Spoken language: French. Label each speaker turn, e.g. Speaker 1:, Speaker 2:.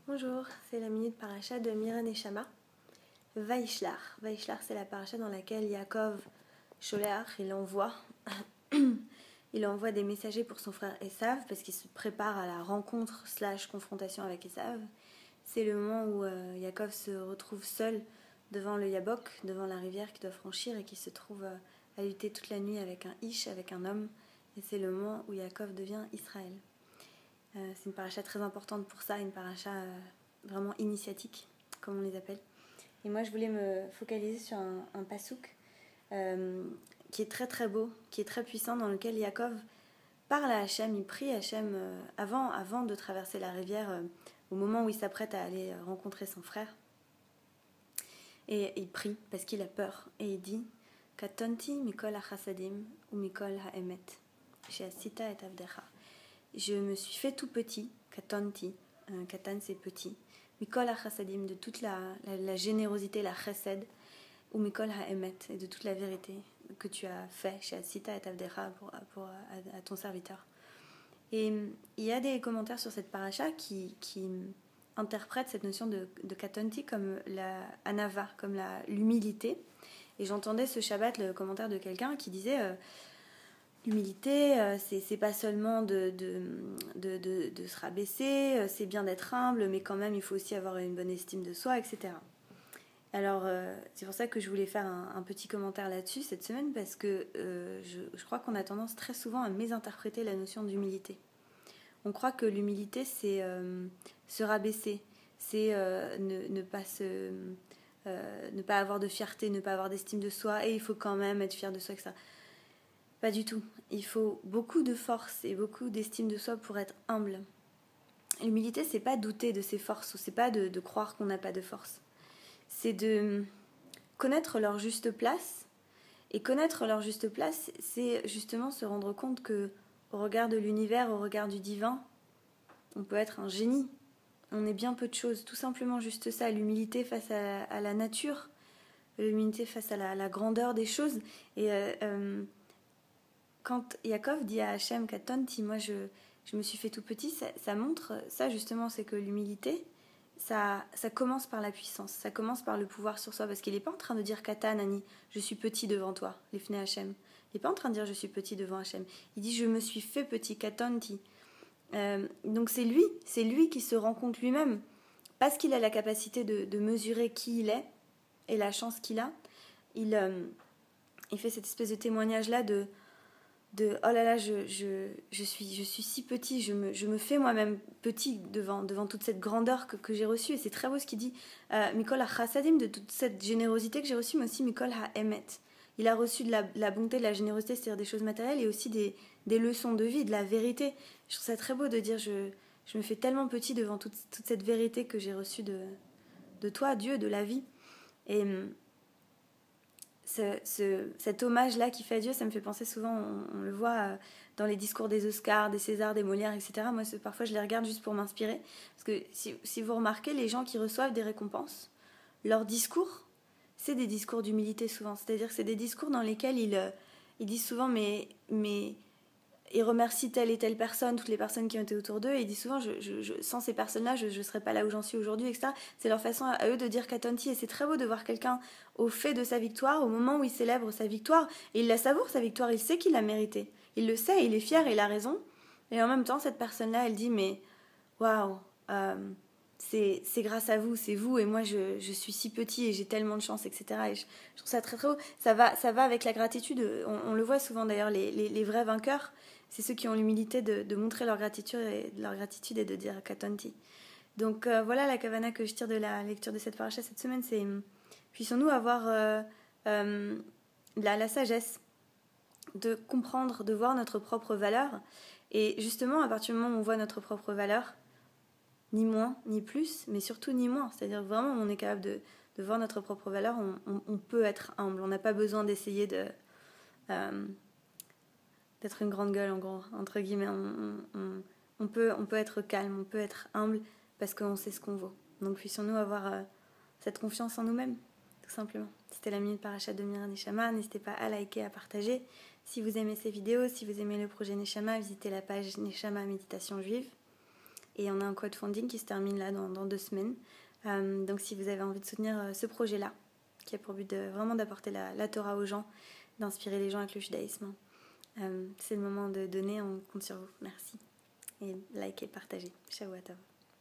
Speaker 1: Bonjour, c'est la minute paracha de Mira Neshama. Vaishlach. Vaishlach, c'est la paracha dans laquelle Yaakov Sholeach, il envoie des messagers pour son frère Esav parce qu'il se prépare à la rencontre / confrontation avec Esav. C'est le moment où Yaakov se retrouve seul devant le Yabok, devant la rivière qu'il doit franchir et qui se trouve à lutter toute la nuit avec un Ish, avec un homme. Et c'est le moment où Yaakov devient Israël. C'est une paracha très importante pour ça, une paracha vraiment initiatique, comme on les appelle. Et moi, je voulais me focaliser sur un pasouk qui est très très beau, qui est très puissant, dans lequel Yaakov parle à Hachem, il prie Hachem avant de traverser la rivière, au moment où il s'apprête à aller rencontrer son frère. Et il prie parce qu'il a peur. Et il dit « Katonti mikol ha-chasadim ou mikol ha-emet, she'asita et avdecha » Je me suis fait tout petit, katanti, katan c'est petit, mikol ha-chasadim, de toute la générosité, la chesed, ou mikol ha-emet, et de toute la vérité que tu as fait chez Asita et Avdecha à ton serviteur. Et il y a des commentaires sur cette paracha qui interprètent cette notion de katanti comme la anava, comme l'humilité. Et j'entendais ce Shabbat le commentaire de quelqu'un qui disait... L'humilité, c'est pas seulement de se rabaisser, c'est bien d'être humble, mais quand même il faut aussi avoir une bonne estime de soi, etc. Alors c'est pour ça que je voulais faire un petit commentaire là-dessus cette semaine, parce que je crois qu'on a tendance très souvent à mésinterpréter la notion d'humilité. On croit que l'humilité c'est se rabaisser, c'est ne pas avoir de fierté, ne pas avoir d'estime de soi, et il faut quand même être fier de soi, etc. Pas du tout. Il faut beaucoup de force et beaucoup d'estime de soi pour être humble. L'humilité, c'est pas douter de ses forces, ou c'est pas de croire qu'on n'a pas de force. C'est de connaître leur juste place. Et connaître leur juste place, c'est justement se rendre compte que, au regard de l'univers, au regard du divin, on peut être un génie. On est bien peu de choses. Tout simplement juste ça. L'humilité face à la nature. L'humilité face à la grandeur des choses. Et... quand Yaakov dit à Hachem Katonti, moi je me suis fait tout petit, ça montre, ça justement, c'est que l'humilité, ça commence par la puissance, ça commence par le pouvoir sur soi, parce qu'il n'est pas en train de dire Katan, Ani, je suis petit devant toi, l'Ifne Hachem. Il n'est pas en train de dire je suis petit devant Hachem. Il dit je me suis fait petit, Katonti. Donc c'est lui qui se rend compte lui-même, parce qu'il a la capacité de mesurer qui il est et la chance qu'il a. Il fait cette espèce de témoignage-là de oh là là, je suis si petit, je me fais moi-même petit devant toute cette grandeur que j'ai reçue. Et c'est très beau ce qu'il dit. Mikol ha-chasadim, de toute cette générosité que j'ai reçue, mais aussi Mikol ha-emet. Il a reçu de la bonté, de la générosité, c'est-à-dire des choses matérielles, et aussi des leçons de vie, de la vérité. Je trouve ça très beau de dire je me fais tellement petit devant toute cette vérité que j'ai reçue de toi, Dieu, de la vie. Et... cet hommage-là qu'il fait à Dieu, ça me fait penser souvent, on le voit dans les discours des Oscars, des Césars, des Molières, etc. Moi, parfois, je les regarde juste pour m'inspirer. Parce que si vous remarquez, les gens qui reçoivent des récompenses, leurs discours, c'est des discours d'humilité souvent. C'est-à-dire que c'est des discours dans lesquels ils disent souvent, mais ils remercient telle et telle personne, toutes les personnes qui ont été autour d'eux, et ils disent souvent, sans ces personnes-là, je ne serais pas là où j'en suis aujourd'hui, etc. C'est leur façon à eux de dire Katonti, et c'est très beau de voir quelqu'un au fait de sa victoire, au moment où il célèbre sa victoire, et il la savoure, sa victoire, il sait qu'il l'a méritée. Il le sait, il est fier, il a raison, et en même temps, cette personne-là, elle dit, mais waouh, c'est grâce à vous, c'est vous, et moi je suis si petit et j'ai tellement de chance, etc. Et je trouve ça très très haut. Ça va avec la gratitude, on le voit souvent d'ailleurs, les vrais vainqueurs, c'est ceux qui ont l'humilité de montrer leur gratitude et de dire Katonti. Donc voilà la kavana que je tire de la lecture de cette paracha cette semaine, c'est puissons-nous avoir la sagesse de comprendre, de voir notre propre valeur, et justement à partir du moment où on voit notre propre valeur, ni moins, ni plus, mais surtout ni moins. C'est-à-dire vraiment, on est capable de voir notre propre valeur, on peut être humble. On n'a pas besoin d'essayer d'être une grande gueule, en gros, entre guillemets. On peut être calme, on peut être humble, parce qu'on sait ce qu'on vaut. Donc puissions-nous avoir cette confiance en nous-mêmes, tout simplement. C'était la minute paracha de Mira Neshama. N'hésitez pas à liker, à partager. Si vous aimez ces vidéos, si vous aimez le projet Neshama, visitez la page Neshama Méditation Juive. Et on a un crowdfunding qui se termine là dans 2 semaines. Donc si vous avez envie de soutenir ce projet-là, qui a pour but vraiment d'apporter la Torah aux gens, d'inspirer les gens avec le judaïsme, c'est le moment de donner, on compte sur vous. Merci. Et likez, partagez. Shavua tov.